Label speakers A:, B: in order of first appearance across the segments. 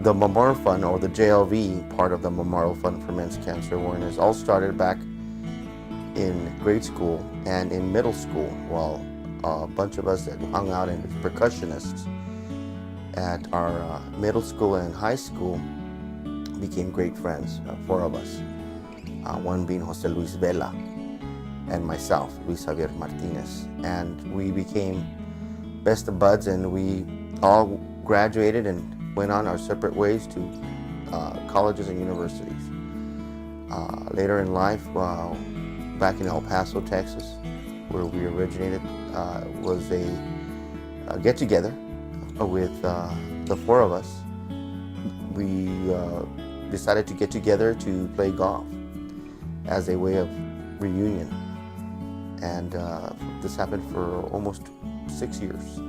A: the Memorial Fund, or the JLV part of the Memorial Fund for Men's Cancer Awareness, all started back in grade school and in middle school, while a bunch of us that hung out as percussionists at our middle school and high school became great friends, four of us, one being Jose Luis Vela and myself, Luis Javier Martinez. And we became best of buds, and we all graduated and went on our separate ways to colleges and universities. Later in life, back in El Paso, Texas, where we originated, was a get-together with the four of us. We decided to get together to play golf as a way of reunion. And this happened for almost 6 years,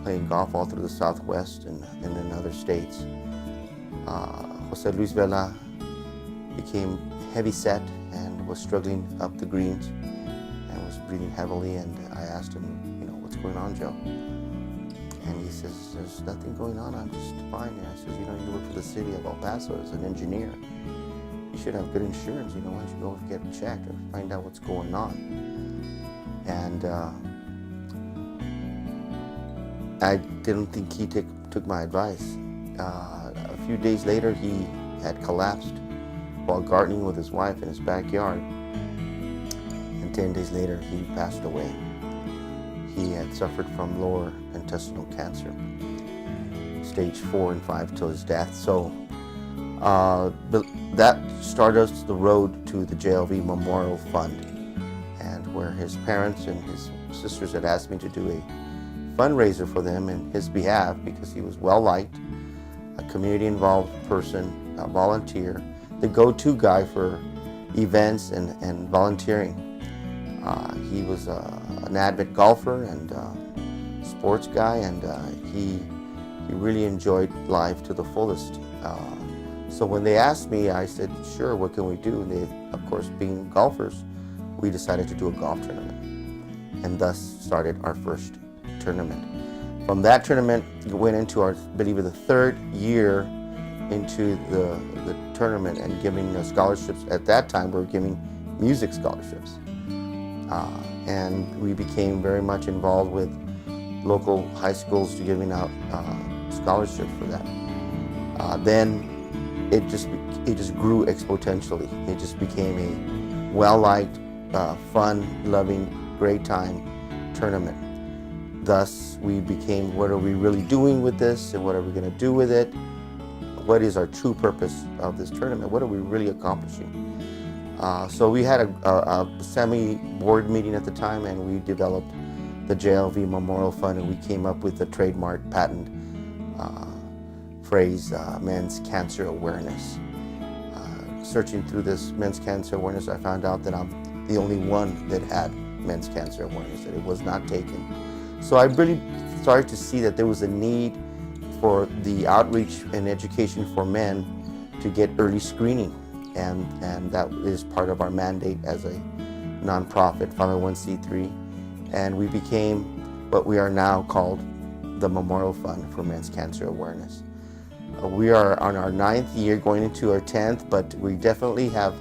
A: playing golf all through the Southwest and in other states. Jose Luis Vela became heavy set and was struggling up the greens and was breathing heavily, and I asked him, what's going on, Joe? And he says, there's nothing going on, I'm just fine. And I says, you work for the city of El Paso as an engineer. You should have good insurance, why don't you go get checked or find out what's going on? And I didn't think he took my advice. A few days later, he had collapsed while gardening with his wife in his backyard. And 10 days later, he passed away. He had suffered from lower intestinal cancer, stage 4 and 5 till his death. So that started us the road to the JLV Memorial Fund, and where his parents and his sisters had asked me to do a fundraiser for them in his behalf, because he was well-liked, a community-involved person, a volunteer, the go-to guy for events and volunteering. He was an avid golfer and sports guy, and he really enjoyed life to the fullest. So when they asked me, I said, sure, what can we do? And they, of course, being golfers, we decided to do a golf tournament, and thus started our first tournament. From that tournament, we went into our, I believe, the third year into the tournament and giving scholarships. At that time, we were giving music scholarships. And we became very much involved with local high schools to giving out scholarships for that. Then it just grew exponentially. It just became a well-liked, fun-loving, great time tournament. Thus, we became, what are we really doing with this, and what are we going to do with it? What is our true purpose of this tournament? What are we really accomplishing? So we had a semi-board meeting at the time, and we developed the JLV Memorial Fund, and we came up with the trademark patent phrase, men's cancer awareness. Searching through this men's cancer awareness, I found out that I'm the only one that had men's cancer awareness, that it was not taken. So I really started to see that there was a need for the outreach and education for men to get early screening. And that is part of our mandate as a nonprofit 501c3. And we became what we are now called the Memorial Fund for Men's Cancer Awareness. We are on our 9th year, going into our 10th, but we definitely have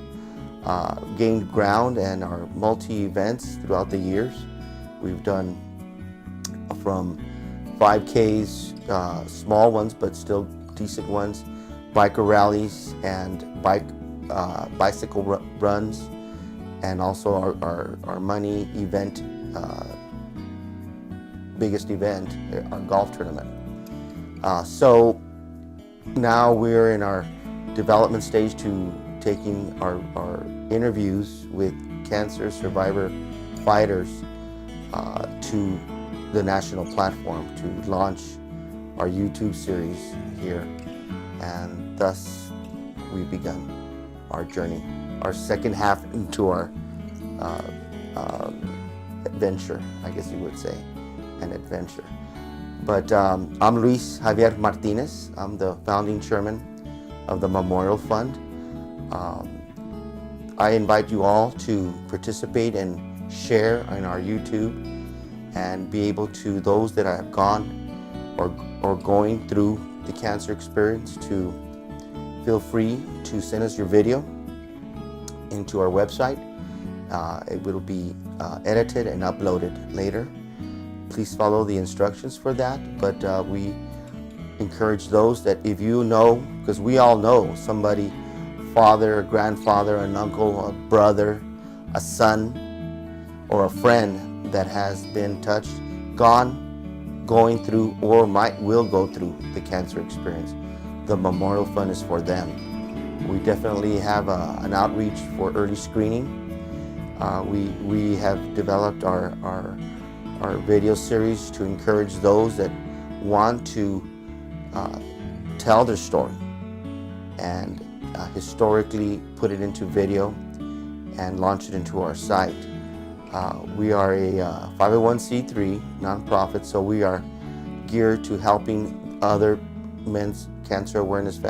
A: gained ground and are multi-events throughout the years. We've done from 5Ks, small ones but still decent ones, biker rallies and bicycle runs, and also our money event, biggest event, our golf tournament. So now we're in our development stage to taking our interviews with cancer survivor fighters to the national platform to launch our YouTube series here, and thus we've begun our journey, our second half into our adventure, I guess you would say, an adventure. But I'm Luis Javier Martinez. I'm the founding chairman of the Memorial Fund. I invite you all to participate and share on our YouTube, and be able to, those that have gone or going through the cancer experience, to feel free to send us your video into our website. It will be edited and uploaded later. Please follow the instructions for that, but we encourage those that if you know, because we all know somebody, father, a grandfather, an uncle, a brother, a son, or a friend that has been touched, going through, or will go through the cancer experience, the Memorial Fund is for them. We definitely have an outreach for early screening. We have developed our video series to encourage those that want to tell their story and historically put it into video and launch it into our site. We are a 501c3 nonprofit, so we are geared to helping other men's cancer awareness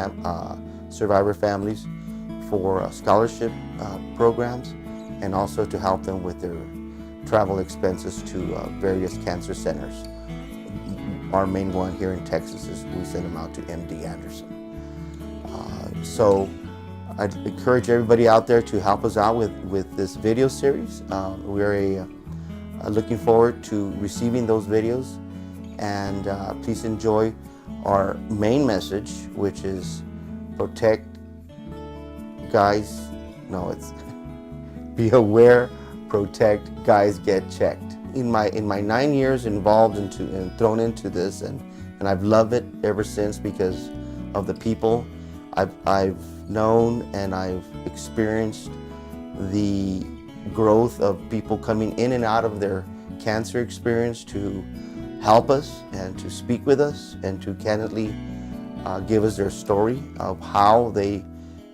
A: survivor families for scholarship programs, and also to help them with their travel expenses to various cancer centers. Our main one here in Texas is we send them out to MD Anderson. So I'd encourage everybody out there to help us out with this video series. We're looking forward to receiving those videos, and please enjoy our main message, which is protect guys. No, it's be aware, protect, guys get checked. In my 9 years involved and thrown into this, and I've loved it ever since because of the people I've known, and I've experienced the growth of people coming in and out of their cancer experience to help us and to speak with us and to candidly give us their story of how they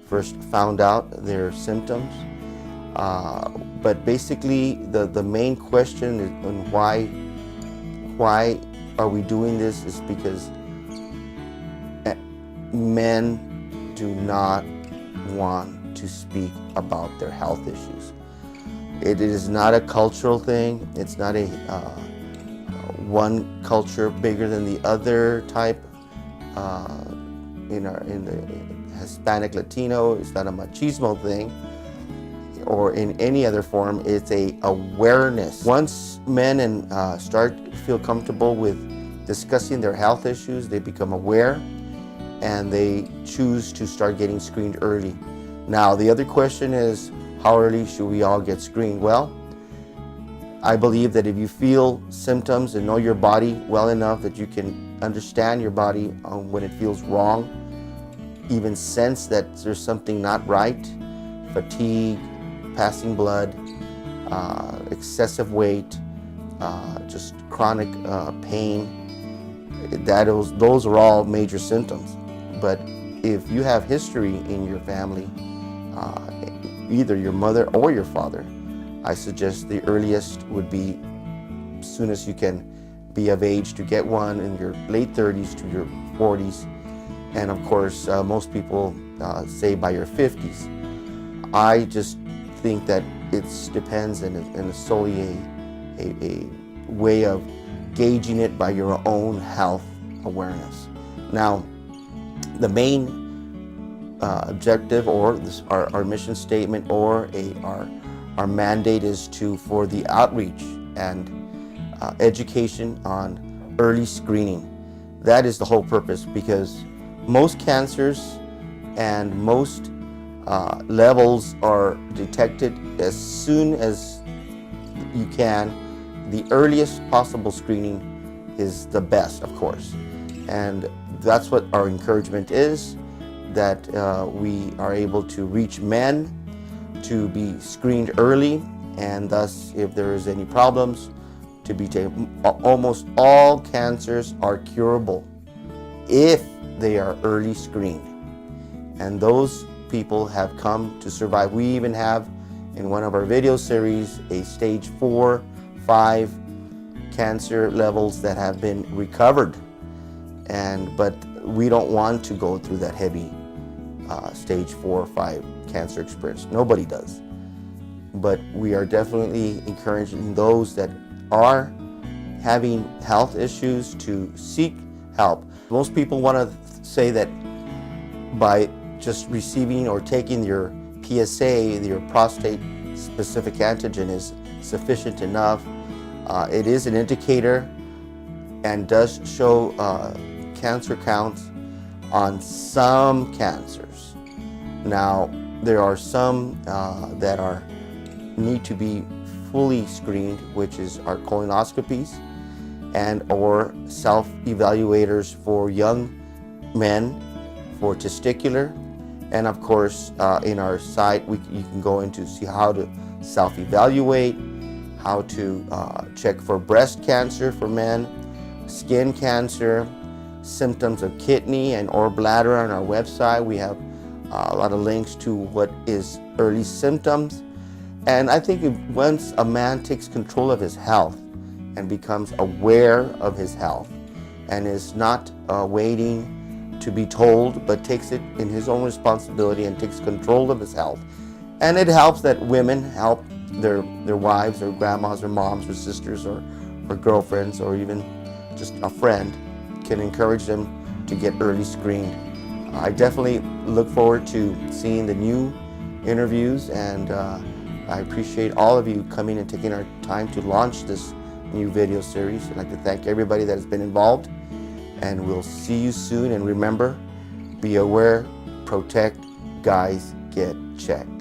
A: first found out their symptoms. But basically, the main question is on why are we doing this is because men do not want to speak about their health issues. It is not a cultural thing. It's not a one culture bigger than the other type. In the Hispanic Latino, it's not a machismo thing, or in any other form. It's a awareness. Once men start to feel comfortable with discussing their health issues, they become aware and they choose to start getting screened early. Now, the other question is, how early should we all get screened? Well, I believe that if you feel symptoms and know your body well enough that you can understand your body when it feels wrong, even sense that there's something not right, fatigue, passing blood, excessive weight, just chronic pain, those are all major symptoms. But if you have history in your family, either your mother or your father, I suggest the earliest would be as soon as you can be of age to get one, in your late 30s to your 40s. And of course, most people say by your 50s. I just think that it depends, and it's solely a way of gauging it by your own health awareness. Now, the main objective, or our mission statement, or our mandate is for the outreach and education on early screening. That is the whole purpose, because most cancers and most levels are detected as soon as you can. The earliest possible screening is the best, of course. And that's what our encouragement is, that we are able to reach men to be screened early, and thus, if there is any problems, to be taken. Almost all cancers are curable if they are early screened. And those people have come to survive. We even have, in one of our video series, a stage 4, 5 cancer levels that have been recovered. But we don't want to go through that heavy stage 4 or 5 cancer experience. Nobody does. But we are definitely encouraging those that are having health issues to seek help. Most people want to say that by just receiving or taking your PSA, your prostate specific antigen, is sufficient enough. It is an indicator and does show cancer counts on some cancers. Now, there are some that need to be fully screened, which is our colonoscopies and or self-evaluators for young men for testicular. And of course, in our site, you can go in to see how to self-evaluate, how to check for breast cancer for men, skin cancer, symptoms of kidney and or bladder. On our website, we have a lot of links to what is early symptoms. And I think once a man takes control of his health and becomes aware of his health and is not waiting to be told, but takes it in his own responsibility and takes control of his health. And it helps that women help their wives or grandmas or moms or sisters or girlfriends or even just a friend can encourage them to get early screened. I definitely look forward to seeing the new interviews, and I appreciate all of you coming and taking our time to launch this new video series. I'd like to thank everybody that has been involved, and we'll see you soon. And remember, be aware, protect, guys get checked.